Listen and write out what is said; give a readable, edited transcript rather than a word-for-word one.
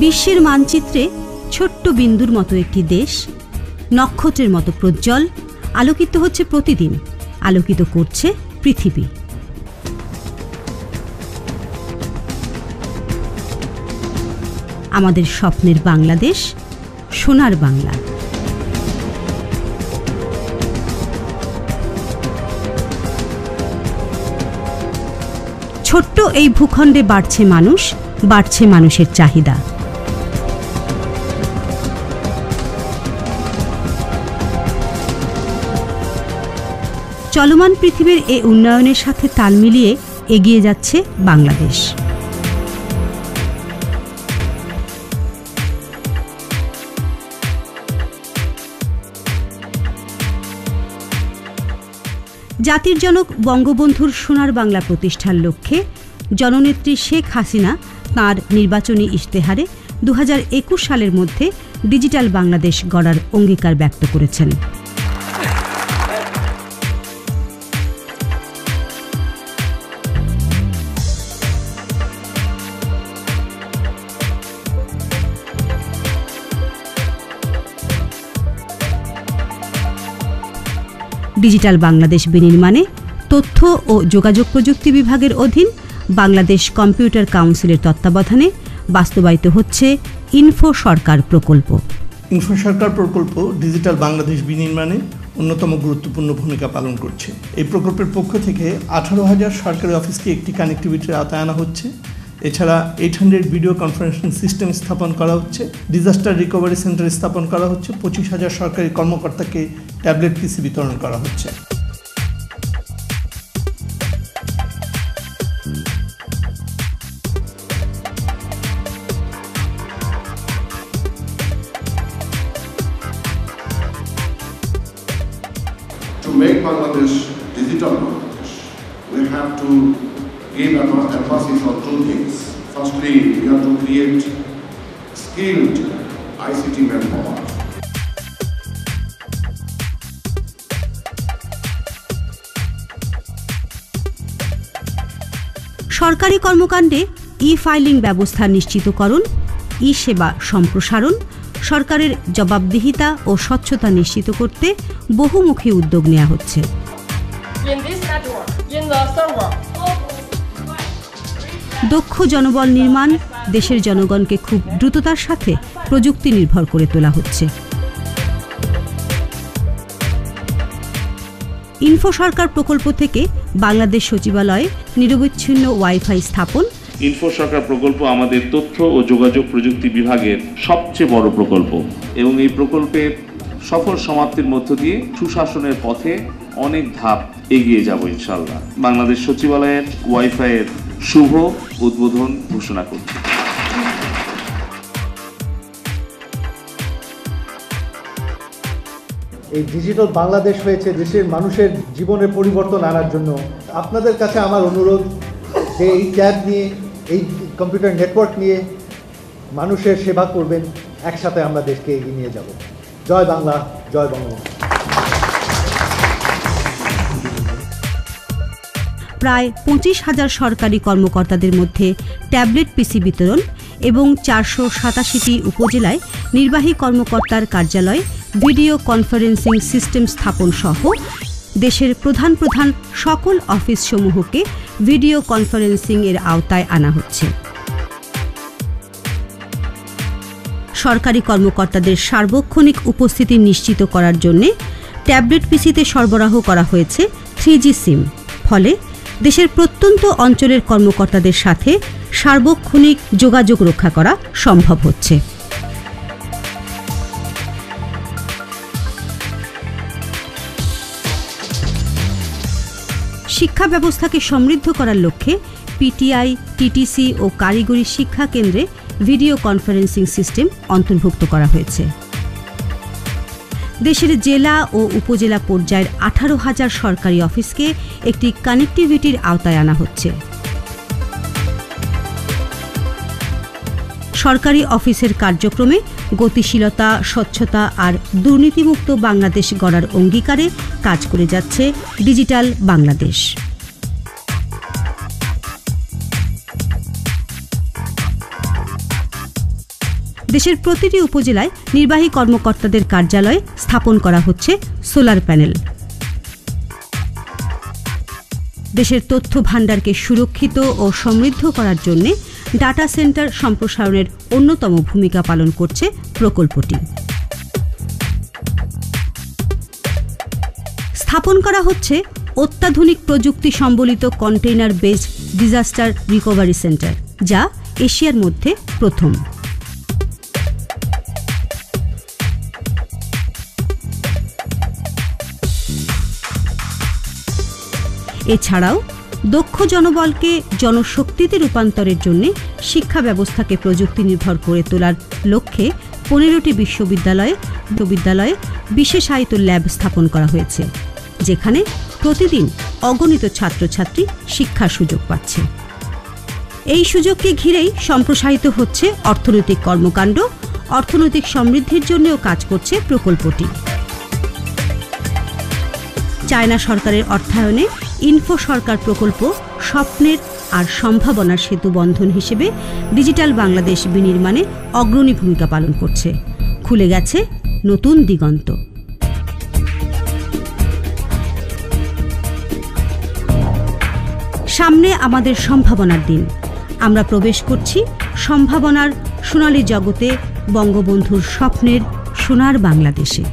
বিশ্বের মানচিত্রে ছোট্ট বিন্দুর মতো একটি দেশ, নক্ষত্রের মতো প্রজ্জ্বল, আলোকিত হচ্ছে প্রতিদিন, আলোকিত করছে পৃথিবী। আমাদের স্বপ্নের বাংলাদেশ, সোনার বাংলা। ছোট্ট এই ভূখণ্ডে বাড়ছে মানুষ, বাড়ছে মানুষের চাহিদা। চলমান পৃথিবীর এই উন্নয়নের সাথে তাল মিলিয়ে এগিয়ে যাচ্ছে বাংলাদেশ। জাতির জনক বঙ্গবন্ধুর সোনার বাংলা প্রতিষ্ঠার লক্ষ্যে জননেত্রী শেখ হাসিনা তাঁর নির্বাচনী ইশতেহারে 2021 সালের মধ্যে ডিজিটাল বাংলাদেশ গড়ার অঙ্গীকার ব্যক্ত করেছেন। ডিজিটাল বাংলাদেশ বিনির্মাণে তথ্য ও যোগাযোগ প্রযুক্তি বিভাগের অধীন বাংলাদেশ কম্পিউটার কাউন্সিলের তত্ত্বাবধানে বাস্তবায়িত হচ্ছে ইনফো সরকার প্রকল্প। ইনফো সরকার প্রকল্প ডিজিটাল বাংলাদেশ বিনির্মাণে অন্যতম গুরুত্বপূর্ণ ভূমিকা পালন করছে। এই প্রকল্পের পক্ষ থেকে 18,000 সরকারি অফিসকে একটি কানেক্টিভিটির আওতায় আনা হচ্ছে। এছাড়া 800 ভিডিও কনফারেন্সিং সিস্টেম স্থাপন করা হচ্ছে, ডিজাস্টার রিকভারি সেন্টার স্থাপন করা হচ্ছে, 25,000 সরকারি কর্মকর্তাকে ট্যাবলেট পিসি বিতরণ করা হচ্ছে। To make Bangladesh digital Bangladesh, we have to give emphasis on two things. Firstly, we have to create skilled ICT manpower. সরকারি কর্মকাণ্ডে ই-ফাইলিং ব্যবস্থা নিশ্চিতকরণ, ই-সেবা সম্প্রসারণ, সরকারের জবাবদিহিতা ও স্বচ্ছতা নিশ্চিত করতে বহুমুখী উদ্যোগ নেওয়া হচ্ছে। দক্ষ জনবল নির্মাণ, দেশের জনগণকে খুব দ্রুততার সাথে প্রযুক্তি নির্ভর করে তোলা হচ্ছে। ইনফো সরকার প্রকল্প থেকে বাংলাদেশ সচিবালয়ে নিরবচ্ছিন্ন ওয়াইফাই স্থাপন। ইনফো সরকার প্রকল্প আমাদের তথ্য ও যোগাযোগ প্রযুক্তি বিভাগের সবচেয়ে বড় প্রকল্প এবং এই প্রকল্পের সফল সমাপ্তির মধ্য দিয়ে সুশাসনের পথে অনেক ধাপ এগিয়ে যাব ইনশাআল্লাহ। বাংলাদেশ সচিবালয়ের ওয়াইফাইয়ের শুভ উদ্বোধন ঘোষণা করছি। এই ডিজিটাল বাংলাদেশ হয়েছে দেশের মানুষের জীবনের পরিবর্তন আনার জন্য। আপনাদের কাছে আমার অনুরোধ যে এই ট্যাব নিয়ে, এই কম্পিউটার নেটওয়ার্ক নিয়ে মানুষের সেবা করবেন, একসাথে আমরা দেশকে এগিয়ে নিয়ে যাব। জয় বাংলা, জয় বঙ্গবন্ধু। প্রায় 25,000 সরকারি কর্মকর্তাদের মধ্যে ট্যাবলেট পিসি বিতরণ এবং 487টি উপজেলায় নির্বাহী কর্মকর্তার কার্যালয় ভিডিও কনফারেন্সিং সিস্টেম স্থাপন সহ দেশের প্রধান প্রধান সকল অফিসসমূহকে ভিডিও কনফারেন্সিং এর আওতায় আনা হচ্ছে। সরকারি কর্মকর্তাদের সার্বক্ষণিক উপস্থিতি নিশ্চিত করার জন্য ট্যাবলেট পিসিতে সরবরাহ করা হয়েছে 3G সিম। ফলে দেশের প্রত্যন্ত অঞ্চলের কর্মকর্তাদের সাথে সার্বক্ষণিক যোগাযোগ রক্ষা করা সম্ভব হচ্ছে। শিক্ষা ব্যবস্থাকে সমৃদ্ধ করার লক্ষ্যে পিটিআই, টিটিসি ও কারিগরি শিক্ষা কেন্দ্রে ভিডিও কনফারেন্সিং সিস্টেম অন্তর্ভুক্ত করা হয়েছে। দেশের জেলা ও উপজেলা পর্যায়ের 18,000 সরকারি অফিসকে একটি কানেক্টিভিটির আওতায় আনা হচ্ছে। সরকারি অফিসের কার্যক্রমে গতিশীলতা, স্বচ্ছতা আর দুর্নীতিমুক্ত বাংলাদেশ গড়ার অঙ্গীকারে কাজ করে যাচ্ছে ডিজিটাল বাংলাদেশ। দেশের প্রতিটি উপজেলায় নির্বাহী কর্মকর্তাদের কার্যালয়ে স্থাপন করা হচ্ছে সোলার প্যানেল। দেশের তথ্য ভাণ্ডারকে সুরক্ষিত ও সমৃদ্ধ করার জন্য ডাটা সেন্টার সম্প্রসারণের অন্যতম ভূমিকা পালন করছে প্রকল্পটি। স্থাপন করা হচ্ছে অত্যাধুনিক প্রযুক্তি সম্বলিত container based disaster recovery centre, যা এশিয়ার মধ্যে প্রথম। এছাড়াও দক্ষ জনবলকে জনশক্তিতে রূপান্তরের জন্য শিক্ষা ব্যবস্থাকে প্রযুক্তি নির্ভর করে তোলার লক্ষ্যে 15টি বিশ্ববিদ্যালয়ে বিশেষায়িত ল্যাব স্থাপন করা হয়েছে, যেখানে প্রতিদিন অগণিত ছাত্রছাত্রী শিক্ষার সুযোগ পাচ্ছে। এই সুযোগকে ঘিরেই সম্প্রসারিত হচ্ছে অর্থনৈতিক কর্মকাণ্ড। অর্থনৈতিক সমৃদ্ধির জন্যও কাজ করছে প্রকল্পটি। চায়না সরকারের অর্থায়নে ইনফো সরকার প্রকল্প স্বপ্নের আর সম্ভাবনার সেতু বন্ধন হিসেবে ডিজিটাল বাংলাদেশ বিনির্মাণে অগ্রণী ভূমিকা পালন করছে। খুলে গেছে নতুন দিগন্ত। সামনে আমাদের সম্ভাবনার দিন। আমরা প্রবেশ করছি সম্ভাবনার সোনালী জগতে, বঙ্গবন্ধুর স্বপ্নের সোনার বাংলাদেশে।